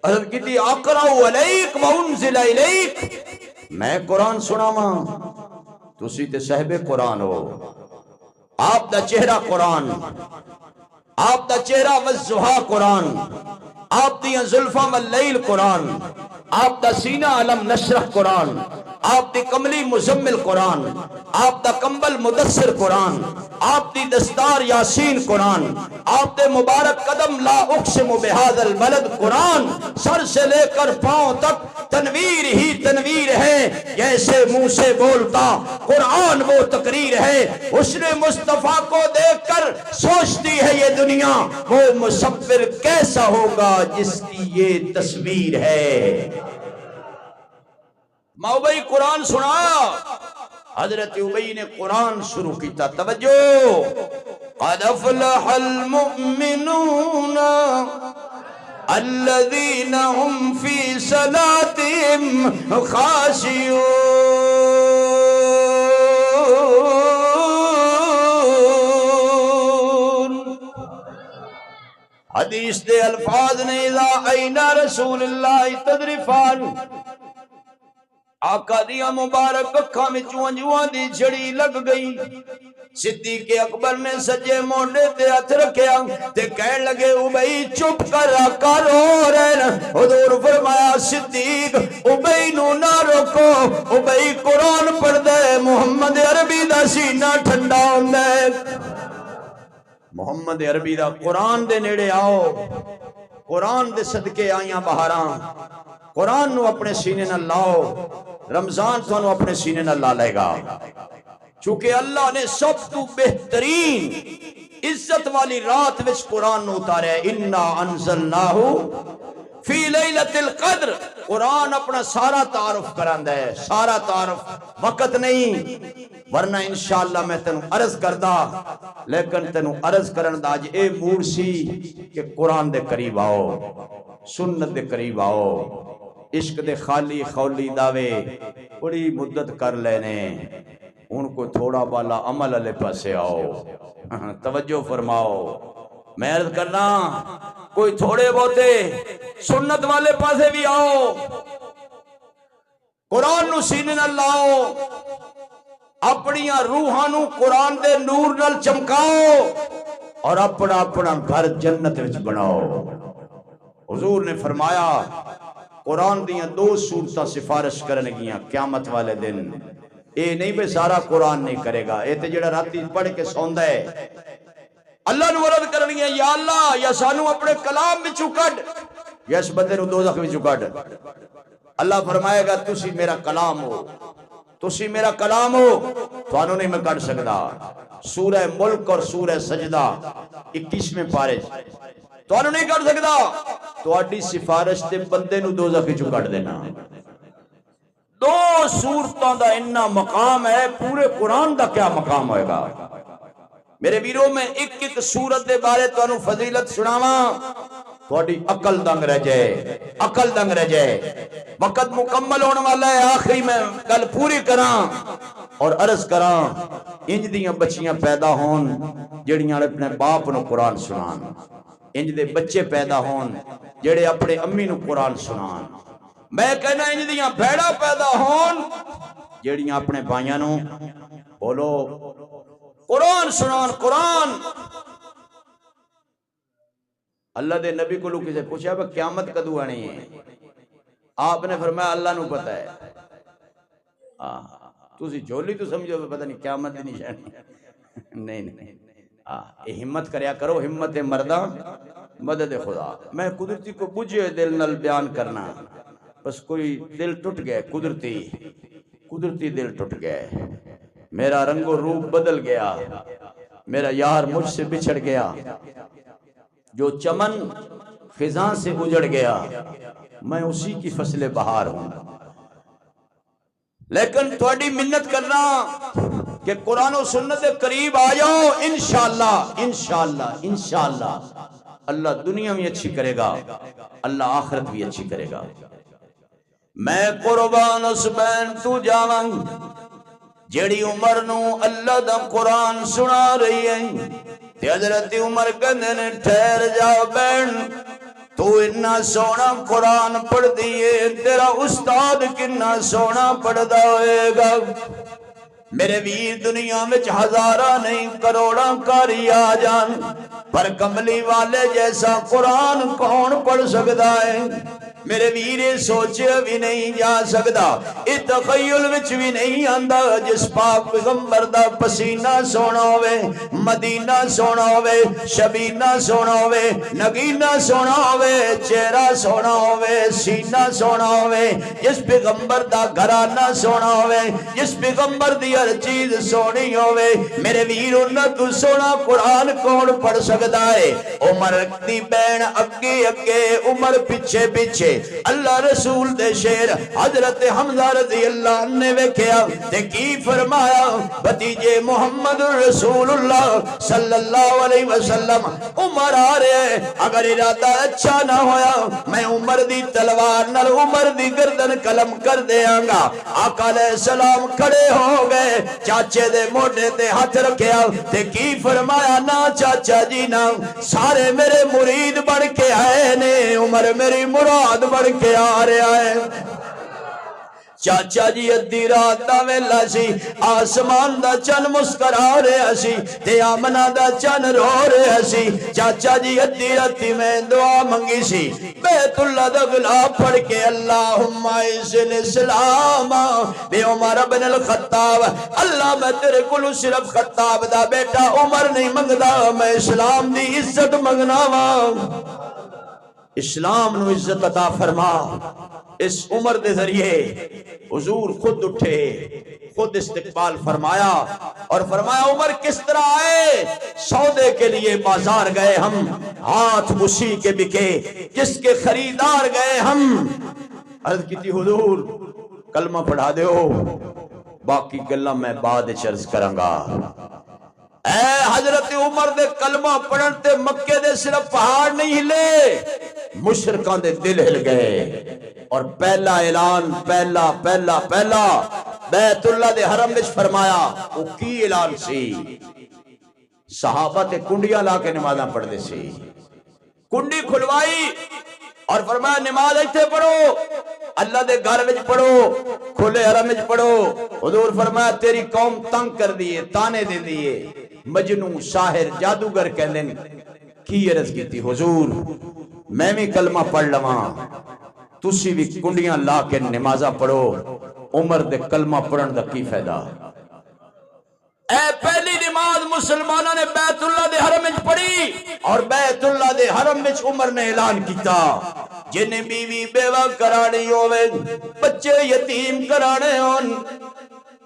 حضرت کہتی اقرا علیک وانزل الیک، میں قرآن سناواں، تسی تے صاحب قرآن ہو، آپ دا چہرہ قرآن، آپ دا چہرہ والضحیٰ قرآن، آپ دیاں زلفاں واللیل قرآن، آپ دا سینہ علم نشرح قرآن، آپ دی کملی مزمل قرآن، آپ دا کمبل مدثر قرآن، آپ دی دستار یاسین قرآن، آپ دے مبارک قدم لا اقسم بہذا البلد قرآن، سر سے لے کر پاؤں تک تنویر ہی تنویر ہے، جیسے منہ سے بولتا قرآن وہ تقریر ہے۔ حسن مصطفیٰ کو دیکھ کر سوچتی ہے یہ دنیا وہ مصور کیسا ہوگا جس کی یہ تصویر ہے۔ ماں ابی قرآن سنا۔ حضرت ابی نے قرآن شروع کیتا، توجہ، قد افلح المؤمنون الذین هم فی صلاتهم خاشعون۔ حدیث دے الفاظ نے اذا اینا رسول اللہ تدرفان، آقا دیا مبارک اکھاں وچوں انجواں دی جھڑی لگ گئی۔ صدیق اکبر نے سجے موڈے تے ہاتھ رکھیا تے کہنے لگے ابی چپ کر، آقا رو رہے۔ حضور فرمایا صدیق ابی نو نہ روکو، ابی قرآن پڑھ دے، محمد عربی دا سینہ ٹھنڈا ہوندا ہے۔ محمد عربی دا قرآن دے نیڑے آؤ، قرآن دے صدقے آئیاں بہاراں، قرآن نو اپنے سینے نہ لاؤ، رمضان تو اپنے سینے نہ لا لے گا، چونکہ اللہ نے سب تو بہترین عزت والی رات وچ قرآن نو اتارے، انا انزلناہ فی لیلۃ القدر۔ قرآن اپنا سارا تعارف کراندا ہے، سارا تعارف، وقت نہیں ورنہ انشاءاللہ میں تینوں عرض کردا، لیکن تینوں عرض کرن دا اج اے موڈ سی کہ قرآن دے قریب آؤ، سنت دے قریب آؤ۔ عشق دے خالی خولی دعوے بڑی مدت کر لینے، ان کو تھوڑا بالا عمل علیہ پاسے آؤ، توجہ فرماؤ۔ میں عرض کرنا کوئی تھوڑے بہتے سنت والے پاسے بھی آؤ، قرآن نو سینے نہ لاؤ، اپنیاں روحانو قرآن دے نور نال چمکاؤ اور اپنا اپنا گھر جنت وچ بناؤ۔ حضور نے فرمایا قرآن دیاں دو صورتاں سفارش کرنے گیاں قیامت والے دن، اے نہیں بے سارا قرآن نہیں کرے گا، اے تے جڑا راتی پڑھ کے سوندا ہے اللہ نو عرض کرنی ہے یا اللہ یا سانو اپنے کلام وچوں کڈ، یا اس بندے نو دوزخ وچوں کڈ۔ اللہ فرمائے گا تسی میرا کلام ہو، تسی میرا کلام ہو، تانوں نہیں میں کڈ سکدا۔ سورہ ملک اور سورہ سجدہ 21ویں پارے تانوں نہیں کر سکدا، تہاڈی سفارش تے بندے نو دوزخ وچوں کڈ دینا۔ دو صورتاں دا اتنا مقام ہے، پورے قرآن دا کیا مقام ہوئے گا؟ میرے ویروں میں ایک ایک سورت دے بارے تانوں فضیلت سناواں، تہاڈی عقل دنگ رہ جائے، عقل دنگ رہ جائے۔ وقت مکمل ہونے والا ہے، آخری میں گل پوری کراں اور عرض کراں، انج دیاں بچیاں پیدا ہون جڑیاں اپنے باپ نو قرآن سنان، انج دے بچے پیدا ہون جڑے اپنے امی نو قرآن سنان۔ میں کہنا انج دیاں بھیڑا پیدا ہون جڑیاں اپنے بھائیاں نو بولو قرآن سنان۔ قرآن اللہ دے نبی کو لوگ کسے پوچھا کہ قیامت کدو آنی ہے؟ آپ نے فرمایا اللہ نو پتہ ہے۔ تسی جھولی تو سمجھو پتہ نہیں قیامت دی نشانی، نہیں نہیں، یہ ہمت کریا کرو، ہمت مرداں مدد خدا۔ میں قدرتی کو بجھے دل نل بیان کرنا، بس کوئی دل ٹوٹ گئے، قدرتی دل ٹوٹ گئے، میرا رنگ و روپ بدل گیا، میرا یار مجھ سے بچھڑ گیا، جو چمن خزاں سے اجڑ گیا، میں اسی کی فصل بہار ہوں۔ لیکن تھوڑی منت کرنا کہ قرآن و سنت قریب آ جاؤ، انشاءاللہ انشاءاللہ انشاءاللہ اللہ دنیا بھی اچھی کرے گا، اللہ آخرت بھی اچھی کرے گا۔ میں قربان اس بین تو جاواں جیڑی عمر نو اللہ دا قرآن سنا رہی ہے تے حضرت عمر کہندے نے ٹھہر جا بین تو اتنا سونا قرآن پڑھ دیئے تیرا استاد کتنا سونا پڑھ ہوئے گا میرے ویر دنیا میں ہزارہ نہیں کروڑاں کاری آ جان پر کملی والے جیسا قرآن کون پڑھ سکتا ہے میرے ویرے سوچے بھی نہیں جا سکتا تخیل وچ بھی نہیں آندا جس پاک پیغمبر دا پسینہ سونا ہوئے مدینہ سونا ہوئے شبینہ سونا ہوئے نگینہ سونا ہوئے چہرہ سونا ہوئے سینہ سونا ہوئے جس پیغمبر دا گھرانہ سونا ہوئے جس پیغمبر دی ہر چیز سونی ہوئے میرے ویر انہاں تو سونا قرآن کون پڑھ سکتا ہے عمر دی بین اگے اگے عمر پیچھے پیچھے اللہ رسول دے شیر حضرت حمزہ رضی اللہ عنہ نے ویکھیا تے کی فرمایا بھتیجے محمد رسول اللہ صلی اللہ علیہ وسلم عمر آ رہے اگر ارادہ اچھا نہ ہویا میں عمر دی تلوار نال عمر دی گردن قلم کر دیاں گا آقا علیہ السلام کھڑے ہو گئے چاچے دے موڈے تے ہاتھ رکھیا تے کی فرمایا نا چاچا جی نا سارے میرے مرید بڑھ کے آئے نے عمر میری مراد بڑھ کے آ رہا ہے چاچا جی ادھی رات دا ویلا سی آسمان دا چن مسکرا رہا سی تے آمنہ دا چن رو رہا سی چاچا جی ادھی راتی میں دعا منگی سی بیت اللہ دا غلاف پڑھ کے اللہم اعز الاسلام بے عمر بن الخطاب اللہ میں تیرے کلو صرف خطاب دا بیٹا عمر نہیں منگدا میں اسلام دی عزت منگنا وا اسلام نو عزت عطا فرما اس عمر دے ذریعے حضور خود اٹھے خود استقبال فرمایا اور فرمایا عمر کس طرح آئے سودے کے لیے بازار گئے ہم ہاتھ اسی کے بکے جس کے خریدار گئے ہم عرض کی تھی حضور کلمہ پڑھا دیو باقی گلہ میں بعد چرز کروں گا اے حضرت عمر دے کلمہ پڑھن تے مکے دے صرف پہاڑ نہیں ہلے مشرکان دے دل ہل گئے اور پہلا اعلان پہلا بیت اللہ دے حرم وچ فرمایا وہ کی اعلان سی صحابہ تے کنڈیاں لا کے نمازاں پڑھ دے سی کنڈی کھلوائی اور فرمایا نماز ایتھے پڑھو اللہ دے گھر وچ پڑھو کھلے حرم وچ پڑھو حضور فرمایا تیری قوم تنگ کر دیے تانے دے دیے مجنوں شاعر جادوگر کہندے کی عرض کیتی حضور میں بھی کلمہ پڑھ لواں تسی بھی کنڈیاں لا کے نمازاں پڑھو عمر دے کلمہ پڑھن دا کی فائدہ اے پہلی نماز مسلمانوں نے بیت اللہ دے حرم وچ پڑھی اور بیت اللہ دے حرم وچ عمر نے اعلان کیتا جنہیں بیوی بیوہ کرانی ہوئے بچے یتیم کرانے ہون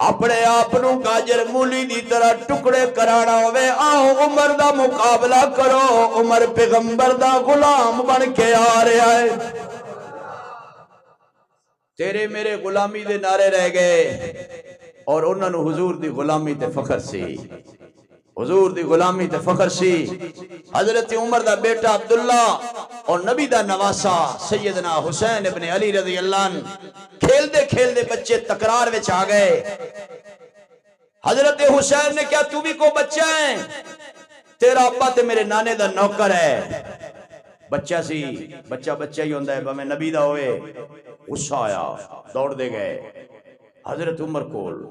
اپنے آپنوں گاجر مولی دی طرح ٹکڑے کرانا ہوئے آؤ عمر دا مقابلہ کرو عمر پیغمبر دا غلام بن کے آ رہا ہے تیرے میرے غلامی دے نعرے رہ گئے اور انہوں نے حضور دی غلامی تے فخر سی حضور دی غلامی تے فخر سی حضرت عمر دا بیٹا عبداللہ اور نبی دا نواسا سیدنا حسین ابن علی رضی اللہ عنہ کھیل دے بچے تکرار وچ آ گئے حضرت حسین نے کیا تو بھی کو بچہ ہے تیرا ابا تے میرے نانے دا نوکر ہے بچہ سی بچہ ہی ہوندہ ہے بہمیں نبی دا ہوئے غصہ آیا دوڑ دے گئے حضرت عمر کول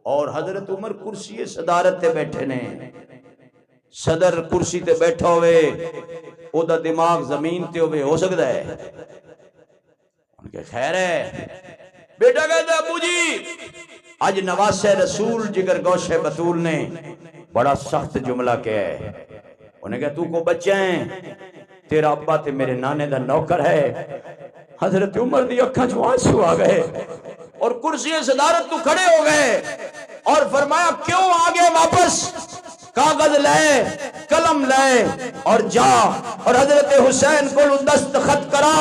اور حضرت عمر کرسی صدارت تے بیٹھے نے صدر کرسی تے بیٹھا ہوئے او دا دماغ زمین تے ہوئے ہو سکتا ہے ان کے خیر ہے بیٹا کہتا ابو جی آج نواز رسول جگر گوش بطول نے بڑا سخت جملہ کیا ہے انہیں کہا تو کو بچے ہیں تیرا ابا تے میرے نانے دا نوکر ہے حضرت عمر دی اکھاں چوں آنسو آ گئے اور کرسی صدارت تو کھڑے ہو گئے اور فرمایا کیوں آگے واپس کاغذ لے قلم لے اور جا اور حضرت حسین کو دستخط کرا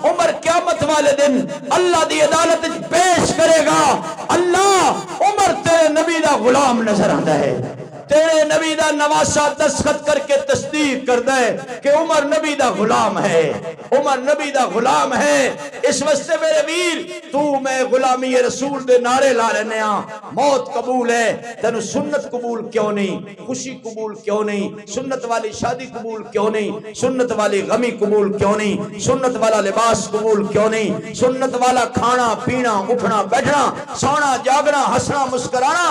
عمر قیامت والے دن اللہ دی عدالت پیش کرے گا اللہ عمر تیرے نبی دا غلام نظر آتا ہے تیرے نبی دا نواسا دستخط کر کے تصدیق کر دے کہ عمر نبی دا غلام ہے عمر نبی دا غلام ہے۔ اس واسطے میرے ویر تو میں غلامی رسول دے نعرے لا لینے ہاں، موت قبول ہے، تینو سنت قبول کیوں نہیں، خوشی قبول کیوں نہیں، سنت والی شادی قبول کیوں نہیں، سنت والی غمی قبول کیوں نہیں، سنت والا لباس قبول کیوں نہیں، سنت والا کھانا پینا اٹھنا بیٹھنا سونا جاگنا ہنسنا مسکرانا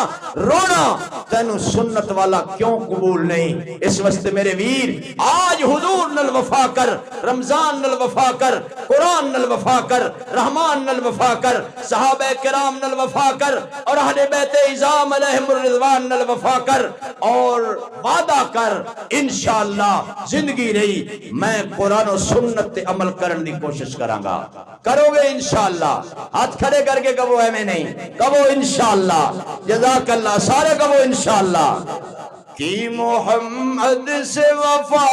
رونا تینو سنت والا کیوں قبول نہیں؟ اس واسطے میرے ویر آج حضور نل وفا کر، رمضان نل وفا کر، قرآن نل وفا کر، رحمان نل وفا کر، صحابہ کرام نل وفا کر، اور اہل بیت اعظام علیہم الرضوان نل وفا کر، اور وعدہ کر انشاءاللہ زندگی رہی میں قرآن و سنت تے عمل کرن دی کوشش کراں گا۔ کرو گے انشاءاللہ؟ ہاتھ کھڑے کر کے کہو میں نہیں، کہو انشاءاللہ، جزاک اللہ، سارے کہو انشاءاللہ۔ کی محمد سے وفا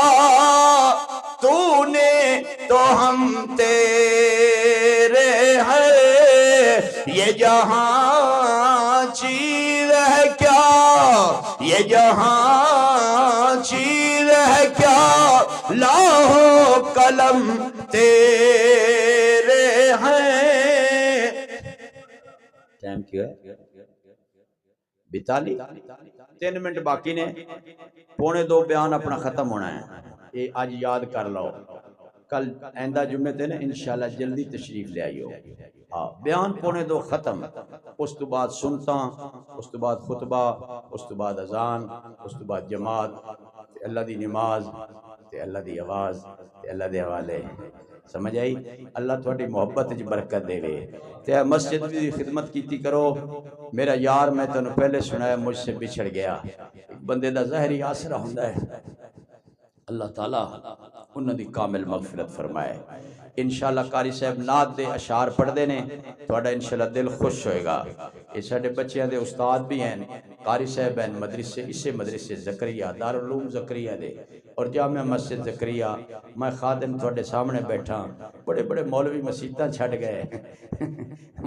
تو نے تو ہم تیرے ہیں، یہ جہاں چیز ہے کیا، یہ جہاں چیز ہے کیا، لاہو قلم تیرے ہیں۔ ٹائم کیا ہے؟ 42 3 منٹ باقی نے، 1:45 بیان اپنا ختم ہونا ہے۔ یہ آج یاد کر لو، کل آئندہ جمعے تے نا انشاءاللہ جلدی تشریف لے آئیو۔ بیان 1:45 ختم، اس تو بعد سنتا، اس تو بعد خطبہ، اس تو بعد اذان، اس تو بعد جماعت، اللہ دی نماز، اللہ دی آواز، اللہ دے حوالے۔ سمجھ آئی؟ اللہ تھوڑی محبت جی برکت دے وے۔ تے مسجد دی خدمت کیتی کرو۔ میرا یار میں تنو پہلے سنایا مجھ سے بچھڑ گیا، ایک بندے دا ظاہری آسرا ہوندہ ہے، اللہ تعالیٰ انہوں دی کامل مغفرت فرمائے۔ انشاءاللہ قاری صاحب نعت دے اشعار پڑھ دینے تھوڑا انشاءاللہ دل خوش ہوئے گا۔ یہ ساڑھے بچیاں دے استاد بھی ہیں، قاری صاحب ہیں مدرسے، اسے مدرسے زکریہ دارالعلوم زکریہ دے اور جامعہ مسجد زکریہ۔ میں خادم تھوڑے سامنے بیٹھا، بڑے بڑے مولوی مسیطہ چھڑ گئے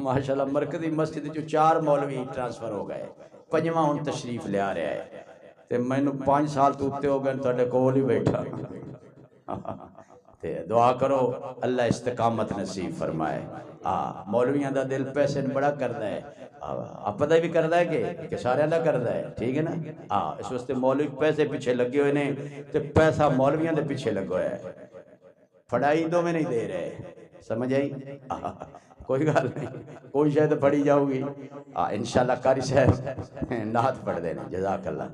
ماشاءاللہ مرکزی مسجد جو 4 مولوی ٹرانسفر ہو گئے، 5واں ان تشریف لے آ رہا ہے، تے میں نے 5 سال توتے ہو گئے تھوڑے کول ہی بیٹھا۔ تے دعا کرو اللہ استقامت نصیب فرمائے۔ مولویاں دا دل پیسے بڑا کردہ ہے، آپ پتہ بھی کردہ ہے کہ سارے اللہ کردہ ہے، ٹھیک ہے نا؟ اس واسطے مولوی پیسے پیچھے لگے ہوئے نے، تے پیسہ مولویاں دے پیچھے لگو ہے، پھڑائی دو میں نہیں دے رہے۔ سمجھ آئی؟ کوئی گال نہیں، کوئی شاید پڑھی جاؤ گی۔ انشاءاللہ قاری صاحب نعت پڑھ دینا، جزاک اللہ۔